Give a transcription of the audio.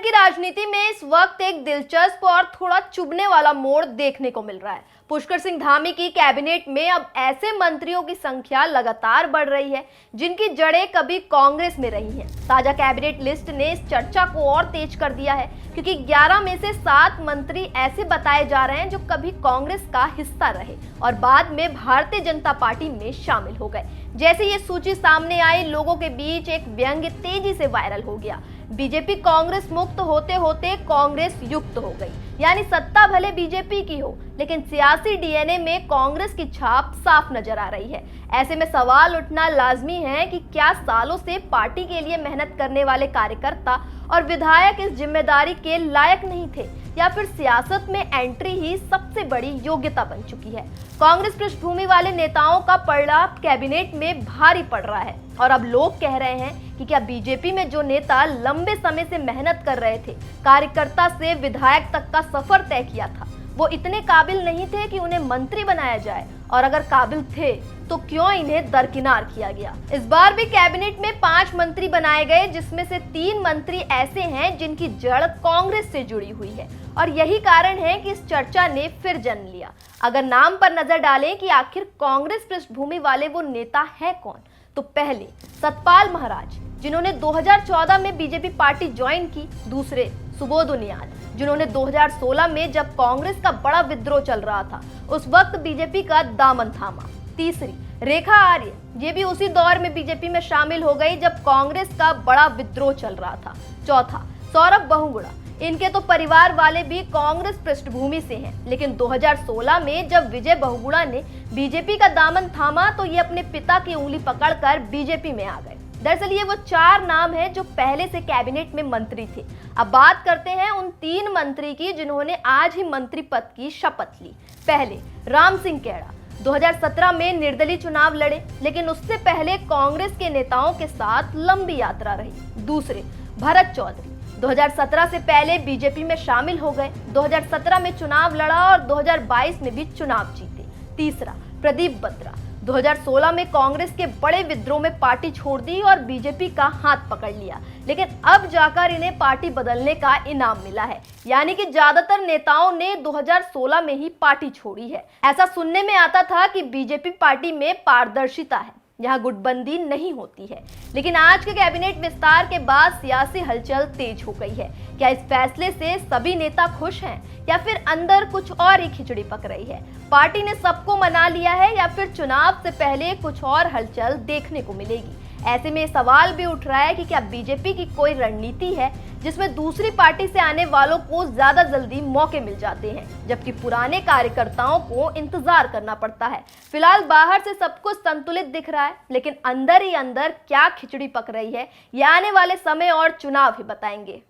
की राजनीति में इस वक्त एक दिलचस्प और थोड़ा चुभने वाला मोड़ देखने को मिल रहा है। पुष्कर सिंह धामी की कैबिनेट में अब ऐसे मंत्रियों की संख्या लगातार बढ़ रही है जिनकी जड़ें कभी कांग्रेस में रही हैं। ताजा कैबिनेट लिस्ट ने इस चर्चा को और तेज कर दिया है क्योंकि 11 में से 7 मंत्री ऐसे बताए जा रहे हैं जो कभी कांग्रेस का हिस्सा रहे और बाद में भारतीय जनता पार्टी में शामिल हो गए। जैसे ये सूची सामने आई, लोगों के बीच एक व्यंग्य तेजी से वायरल हो गया। बीजेपी कांग्रेस मुक्त होते होते कांग्रेस युक्त हो गई, यानी सत्ता भले बीजेपी की हो लेकिन सियासी डीएनए में कांग्रेस की छाप साफ नजर आ रही है। ऐसे में सवाल उठना लाजमी है कि क्या सालों से पार्टी के लिए मेहनत करने वाले कार्यकर्ता और विधायक इस जिम्मेदारी के लायक नहीं थे या फिर सियासत में एंट्री ही सबसे बड़ी योग्यता बन चुकी है। कांग्रेस पृष्ठभूमि वाले नेताओं का पलड़ा कैबिनेट में भारी पड़ रहा है और अब लोग कह रहे हैं कि क्या बीजेपी में जो नेता लंबे समय से मेहनत कर रहे थे, कार्यकर्ता से विधायक तक का सफर तय किया था, वो इतने काबिल नहीं थे कि उन्हें मंत्री बनाया जाए, और अगर काबिल थे तो क्यों इन्हें दरकिनार किया गया। इस बार भी कैबिनेट में 5 मंत्री बनाए गए जिसमें से 3 मंत्री ऐसे हैं जिनकी जड़ कांग्रेस से जुड़ी हुई है और यही कारण है कि इस चर्चा ने फिर जन्म लिया। अगर नाम पर नजर डालें कि आखिर कांग्रेस पृष्ठभूमि वाले वो नेता है कौन, तो पहले सतपाल महाराज जिन्होंने 2014 में बीजेपी पार्टी ज्वाइन की, दूसरे सुबोध उनियाल जिन्होंने 2016 में जब कांग्रेस का बड़ा विद्रोह चल रहा था उस वक्त बीजेपी का दामन थामा, तीसरी रेखा आर्य, ये भी उसी दौर में बीजेपी में शामिल हो गई जब कांग्रेस का बड़ा विद्रोह चल रहा था, चौथा सौरभ बहुगुणा, इनके तो परिवार वाले भी कांग्रेस पृष्ठभूमि से हैं, लेकिन 2016 में जब विजय बहुगुणा ने बीजेपी का दामन थामा तो ये अपने पिता की उंगली पकड़कर बीजेपी में आ गए। दरअसल ये वो 4 नाम हैं जो पहले से कैबिनेट में मंत्री थे। अब बात करते हैं उन 3 मंत्री की जिन्होंने आज ही मंत्री पद की शपथ ली। पहले राम सिंह खेड़ा 2017 में निर्दलीय चुनाव लड़े लेकिन उससे पहले कांग्रेस के नेताओं के साथ लंबी यात्रा रही। दूसरे भरत चौधरी 2017 से पहले बीजेपी में शामिल हो गए, 2017 में चुनाव लड़ा और 2022 में भी चुनाव जीते। तीसरा प्रदीप बत्रा 2016 में कांग्रेस के बड़े विद्रोह में पार्टी छोड़ दी और बीजेपी का हाथ पकड़ लिया, लेकिन अब जाकर इन्हें पार्टी बदलने का इनाम मिला है, यानी कि ज्यादातर नेताओं ने 2016 में ही पार्टी छोड़ी है। ऐसा सुनने में आता था कि बीजेपी पार्टी में पारदर्शिता है, यहाँ गुटबंदी नहीं होती है, लेकिन आज के कैबिनेट विस्तार के बाद सियासी हलचल तेज हो गई है। क्या इस फैसले से सभी नेता खुश हैं या फिर अंदर कुछ और ही खिचड़ी पक रही है? पार्टी ने सबको मना लिया है या फिर चुनाव से पहले कुछ और हलचल देखने को मिलेगी? ऐसे में सवाल भी उठ रहा है कि क्या बीजेपी की कोई रणनीति है जिसमें दूसरी पार्टी से आने वालों को ज्यादा जल्दी मौके मिल जाते हैं जबकि पुराने कार्यकर्ताओं को इंतजार करना पड़ता है। फिलहाल बाहर से सब कुछ संतुलित दिख रहा है लेकिन अंदर ही अंदर क्या खिचड़ी पक रही है, ये आने वाले समय और चुनाव ही बताएंगे।